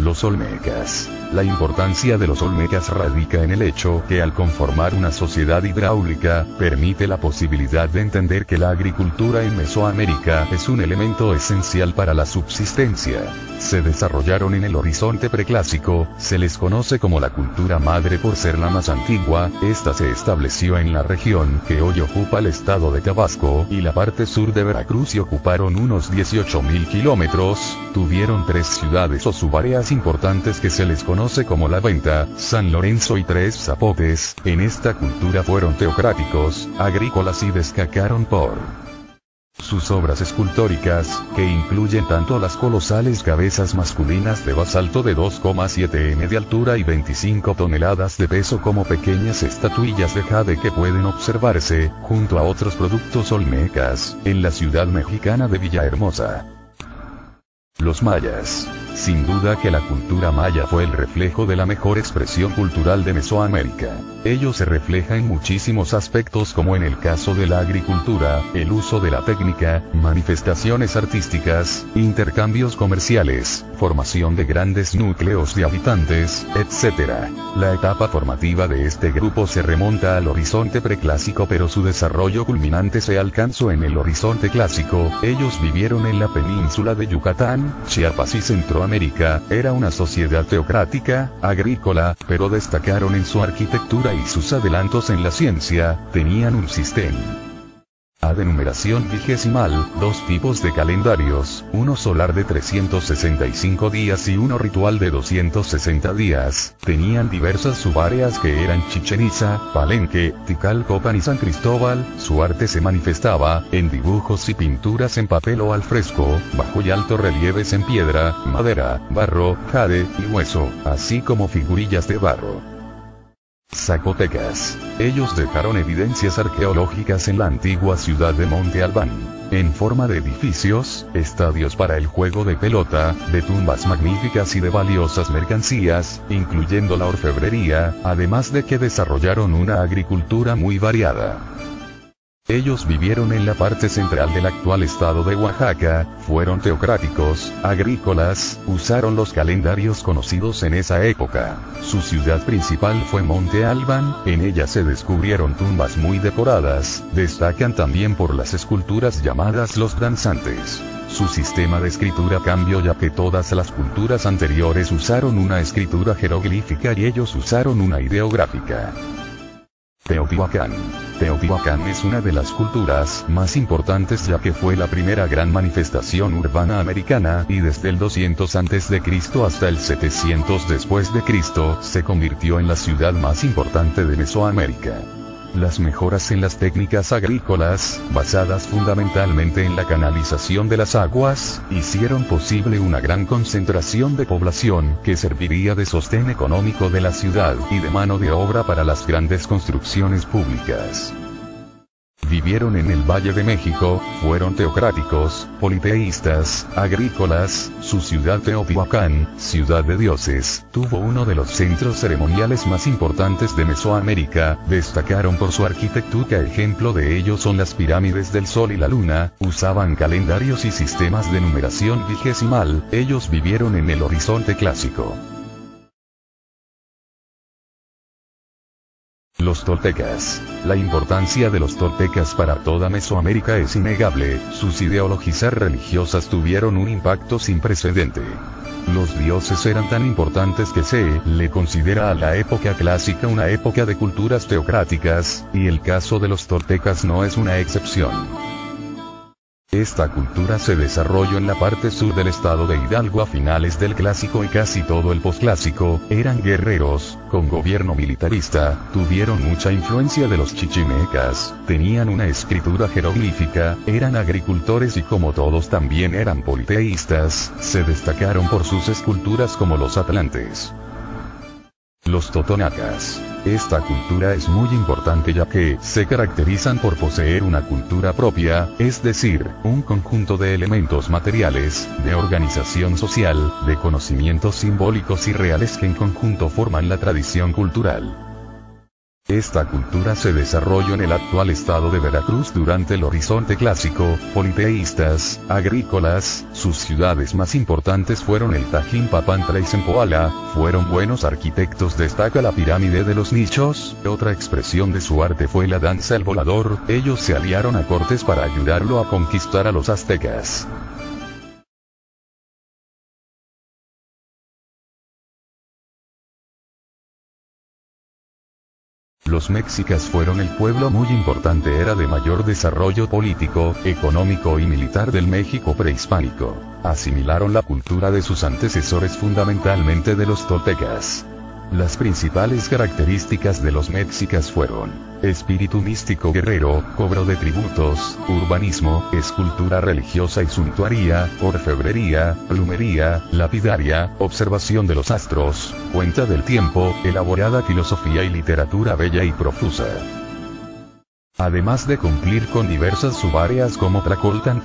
Los olmecas. La importancia de los olmecas radica en el hecho que al conformar una sociedad hidráulica, permite la posibilidad de entender que la agricultura en Mesoamérica es un elemento esencial para la subsistencia. Se desarrollaron en el horizonte preclásico, se les conoce como la cultura madre por ser la más antigua. Esta se estableció en la región que hoy ocupa el estado de Tabasco y la parte sur de Veracruz y ocuparon unos 18.000 kilómetros. Tuvieron 3 ciudades o subáreas importantes que se les conoce como La Venta, San Lorenzo y Tres Zapotes. En esta cultura fueron teocráticos, agrícolas y destacaron por sus obras escultóricas, que incluyen tanto las colosales cabezas masculinas de basalto de 2,7 m de altura y 25 toneladas de peso como pequeñas estatuillas de jade que pueden observarse, junto a otros productos olmecas, en la ciudad mexicana de Villahermosa. Los mayas. Sin duda que la cultura maya fue el reflejo de la mejor expresión cultural de Mesoamérica. Ello se refleja en muchísimos aspectos como en el caso de la agricultura, el uso de la técnica, manifestaciones artísticas, intercambios comerciales, formación de grandes núcleos de habitantes, etc. La etapa formativa de este grupo se remonta al horizonte preclásico, pero su desarrollo culminante se alcanzó en el horizonte clásico. Ellos vivieron en la península de Yucatán, Chiapas y Centroamérica. Era una sociedad teocrática, agrícola, pero destacaron en su arquitectura y sus adelantos en la ciencia. Tenían un sistema de numeración vigesimal, 2 tipos de calendarios, uno solar de 365 días y uno ritual de 260 días. Tenían diversas subáreas que eran Chichén Itzá, Palenque, Ticalcopan y San Cristóbal. Su arte se manifestaba en dibujos y pinturas en papel o al fresco, bajo y alto relieves en piedra, madera, barro, jade y hueso, así como figurillas de barro. Zacotecas. Ellos dejaron evidencias arqueológicas en la antigua ciudad de Monte Albán, en forma de edificios, estadios para el juego de pelota, de tumbas magníficas y de valiosas mercancías, incluyendo la orfebrería, además de que desarrollaron una agricultura muy variada. Ellos vivieron en la parte central del actual estado de Oaxaca, fueron teocráticos, agrícolas, usaron los calendarios conocidos en esa época. Su ciudad principal fue Monte Albán, en ella se descubrieron tumbas muy decoradas, destacan también por las esculturas llamadas los danzantes. Su sistema de escritura cambió ya que todas las culturas anteriores usaron una escritura jeroglífica y ellos usaron una ideográfica. Teotihuacán. Teotihuacán es una de las culturas más importantes ya que fue la primera gran manifestación urbana americana y desde el 200 a.C. hasta el 700 después de Cristo se convirtió en la ciudad más importante de Mesoamérica. Las mejoras en las técnicas agrícolas, basadas fundamentalmente en la canalización de las aguas, hicieron posible una gran concentración de población que serviría de sostén económico de la ciudad y de mano de obra para las grandes construcciones públicas. Vivieron en el Valle de México, fueron teocráticos, politeístas, agrícolas. Su ciudad Teotihuacán, ciudad de dioses, tuvo uno de los centros ceremoniales más importantes de Mesoamérica. Destacaron por su arquitectura, ejemplo de ello son las pirámides del Sol y la Luna. Usaban calendarios y sistemas de numeración vigesimal. Ellos vivieron en el horizonte clásico. Los toltecas. La importancia de los toltecas para toda Mesoamérica es innegable. Sus ideologías religiosas tuvieron un impacto sin precedente. Los dioses eran tan importantes que se le considera a la época clásica una época de culturas teocráticas, y el caso de los toltecas no es una excepción. Esta cultura se desarrolló en la parte sur del estado de Hidalgo a finales del clásico y casi todo el posclásico. Eran guerreros, con gobierno militarista, tuvieron mucha influencia de los chichimecas, tenían una escritura jeroglífica, eran agricultores y como todos también eran politeístas, se destacaron por sus esculturas como los atlantes. Los totonacas. Esta cultura es muy importante ya que se caracterizan por poseer una cultura propia, es decir, un conjunto de elementos materiales, de organización social, de conocimientos simbólicos y reales que en conjunto forman la tradición cultural. Esta cultura se desarrolló en el actual estado de Veracruz durante el Horizonte Clásico, politeístas, agrícolas. Sus ciudades más importantes fueron el Tajín, Papantla y Zempoala. Fueron buenos arquitectos. Destaca la pirámide de los nichos. Otra expresión de su arte fue la danza el volador. Ellos se aliaron a Cortés para ayudarlo a conquistar a los aztecas. Los mexicas fueron el pueblo muy importante, era de mayor desarrollo político, económico y militar del México prehispánico. Asimilaron la cultura de sus antecesores, fundamentalmente de los toltecas. Las principales características de los mexicas fueron espíritu místico guerrero, cobro de tributos, urbanismo, escultura religiosa y suntuaria, orfebrería, plumería, lapidaria, observación de los astros, cuenta del tiempo, elaborada filosofía y literatura bella y profusa. Además de cumplir con diversas subáreas como Tlacoltante,